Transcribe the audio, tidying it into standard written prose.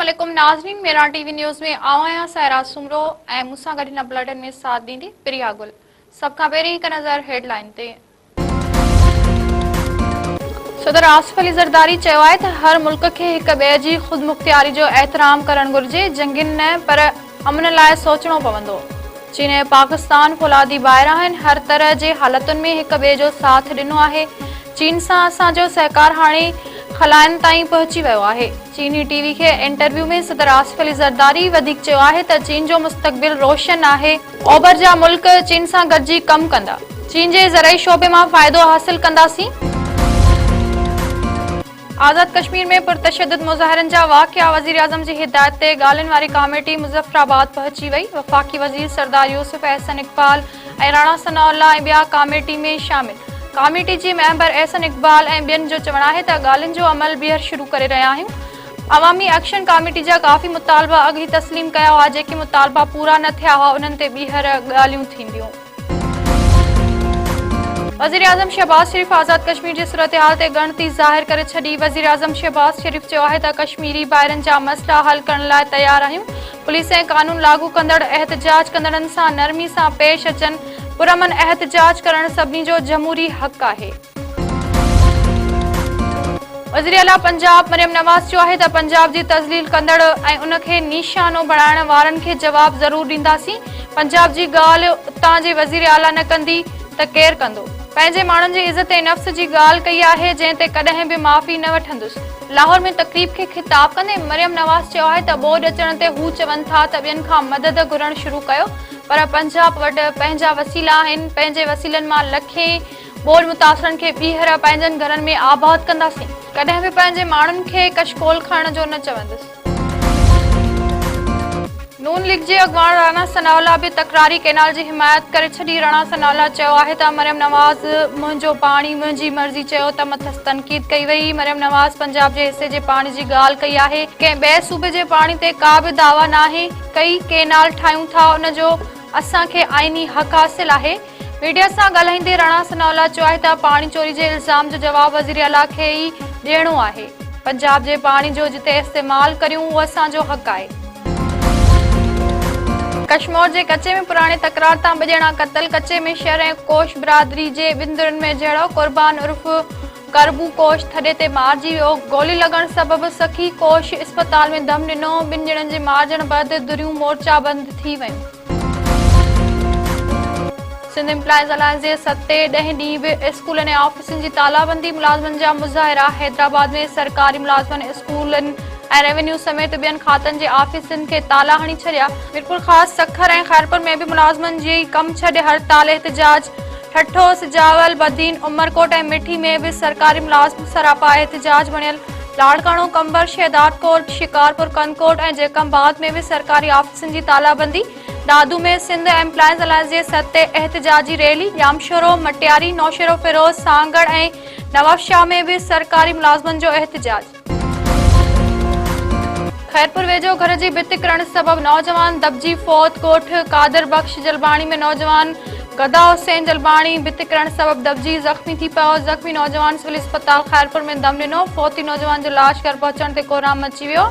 अस्सलामुअलैकुम नाज़रीन, मेरा टीवी न्यूज़ में आवां सायरा सुमरो ऐं मूंसां गॾु हिन बुलेटिन में साथ ॾींदी प्रिया गुल। सभ खां पहिरीं हिकु नज़र हेडलाइन ते। सदर आसिफ अली ज़रदारी चयो आहे त हर मुल्क खे हिक ॿिए जी ख़ुदमुख्तियारी जो एहतराम करणु घुरिजे, जंगियुनि न पर अमन लाइ सोचणो पवंदो। चीन ऐं पाकिस्तान फौलादी ॿाहिरि आहिनि, हर तरह जे हालतुनि में हिक ॿिए जो साथ ॾिनो आहे। चीन सां असांजो सहकार हाणे खलाइनि ताईं पहुची वियो आहे। चीनी टीवी खे इंटरव्यू में सदर आसिफ अली ज़रदारी वधीक चयो आहे त चीन जो मुस्तक़बिल रोशन आहे। ओभर जा मुल्क चीन सां गॾिजी कमु कंदा, चीन जे ज़रई शोबे मां फ़ाइदो हासिल कंदासीं। आज़ाद कश्मीर में पुरतशद्दुद मुज़ाहिरनि जा वाक़िया, वज़ीर आज़म जी हिदायत ते ॻाल्हियुनि वारी कमेटी मुज़फ़राबाद पहुची वई। वफ़ाक़ी वज़ीर सरदार यूसुफ अहसन इक़बाल ऐं राणा सनाउल्लाह ऐं ॿिया कमेटी में शामिल। कमेटी जी मेंबर अहसन इक़बाल ऐं ॿियनि जो चवणु आहे त ॻाल्हियुनि जो अमल ॿीहर शुरू करे रहिया आहियूं। अवामी एक्शन कमेटी जा काफ़ी मुतालबा अॻु ई तस्लीम कया हुआ, जेके मुतालबा पूरा न थिया हुआ, उन्हनि ते ॿीहर ॻाल्हियूं थींदियूं। वज़ीर आज़म शहबाज शरीफ़ आज़ाद कश्मीर जी सूरत हाल ते ॻणती ज़ाहिर करे छॾी। वज़ीर आज़म शहबाज शरीफ़ चयो आहे त कश्मीरी ॿाहिरनि जा मसइला हल करण लाइ तयारु आहियूं। पुलिस ऐं कानून लागू कंदड़ एहतजाज कंदड़नि सां नरमी सां पेश अचनि। पुरअमन एहतजाज करणु सभिनी जो जमहूरी हक़ आहे। वज़ीर आला पंजाब मरियम नवाज़ चयो आहे त पंजाब जी तज़लील कंदड़ ऐं उनखे निशानो बणाइण वारनि खे जवाब ज़रूर ॾींदासीं। पंजाब जी ॻाल्हि उतां जे वज़ीर आला न कंदी त केरु कंदो। पंहिंजे माण्हुनि जी इज़त ऐं नफ़्स जी ॻाल्हि कई आहे, जंहिं ते कॾहिं बि माफ़ी न वठंदुसि। लाहौर में तक़रीब खे ख़िताब कंदे मरियम नवाज़ चयो आहे त ॿोॾि अचण ते हू चवनि था त ॿियनि खां मदद घुरणु शुरू कयो, पर पंजाब वटि पंहिंजा वसीला आहिनि। पंहिंजे वसीलनि मां लखें ॿोॾि मुतासिरनि खे ॿीहर पंहिंजनि घरनि में आबाद कंदासीं। कॾहिं बि पंहिंजे माण्हुनि खे कशकोल खणण जो न चवंदुसि। नून लीग जे अॻवान राणा सनाउल्लाह बि तकरारी कैनाल जी हिमायत करे छॾी। राणा सनाउल्लाह चयो आहे त मरियम नवाज़ मुंहिंजो पाणी मुंहिंजी मर्ज़ी चयो त मथसि तनक़ीद कई वई। मरियम नवाज़ पंजाब जे हिसे जे पाणी जी ॻाल्हि कई आहे, कंहिं ॿिए सूबे जे पाणी ते का बि दावा नाहे कई। कैनाल ठाहियूं था, उनजो असांखे आइनी हक़ हासिल आहे। मीडिया सां ॻाल्हाईंदे राणा सनाउल्लाह चयो आहे त पाणी चोरी जे इल्ज़ाम जो जवाब वज़ीर आला खे ई ॾियणो आहे। पंजाब जे पाणी जो जिते इस्तेमालु करियूं उहो असांजो हक़ आहे। कश्मीर जे कचे में पुराणे तकरार तां 2 ॼणा क़तल। कचे में शहर ऐं कोश बिरादरी जे बिंदुरनि में जहिड़ो कुर्बान उर्फ करबू कोश थॾे ते मारिजी वियो। गोली लॻण सबबि सखी कोश अस्पताल में दम ॾिनो। 2 ॼणनि जे मारिजण बैदि दुरियूं मोर्चा बंदि थी वयूं। सिंध एम्प्लॉइज़ अलायंस जे 7-10 ॾींहं बि स्कूलनि ऐं ऑफिसनि जी तालाबंदी। मुलाज़मनि जा मुज़ाहिरा। हैदराबाद में सरकारी मुलाज़मनि स्कूलनि ऐं रेवेन्यू समेत ॿियनि खातनि जे ऑफिसनि खे ताला हणी छॾिया। मीरपुर ख़ासि सखर ऐं खैरपुर में बि मुलाज़मनि जी कमु छॾे हड़ताल एहतजाज। ठठो, सिजावल, बदीन, उमरकोट ऐं मिठी में बि सरकारी मुलाज़िम सरापा एहतजाज बणियल। लाड़काणो, कंबर, शहदादकोट, शिकारपुर, कनकोट ऐं जैकमाबाद में बि सरकारी ऑफिसनि जी तालाबंदी। दादू में सिंध एम्प्लॉइज़ अलायंस जे 7 एहतजाजी रैली। यामशोरो, मटियारी, नौशेरो फिरोज, सांगड़ ऐं नवाबशाह में बि सरकारी मुलाज़मनि जो एहतजाज। खैरपुर वेझो घर जी भिति किरण सबबि नौजवान दबजी फौत। कोठ कादर बख्श जलबाणी में नौजवान गदा हुसैन जलबाणी भिति किरण सबबि दबजी ज़ख़्मी थी पियो। ज़ख़्मी नौजवान सिविल अस्पताल खैरपुर में दम ॾिनो। फौती नौजवान जो लाश घर पहुचण ते कोहराम मची वियो।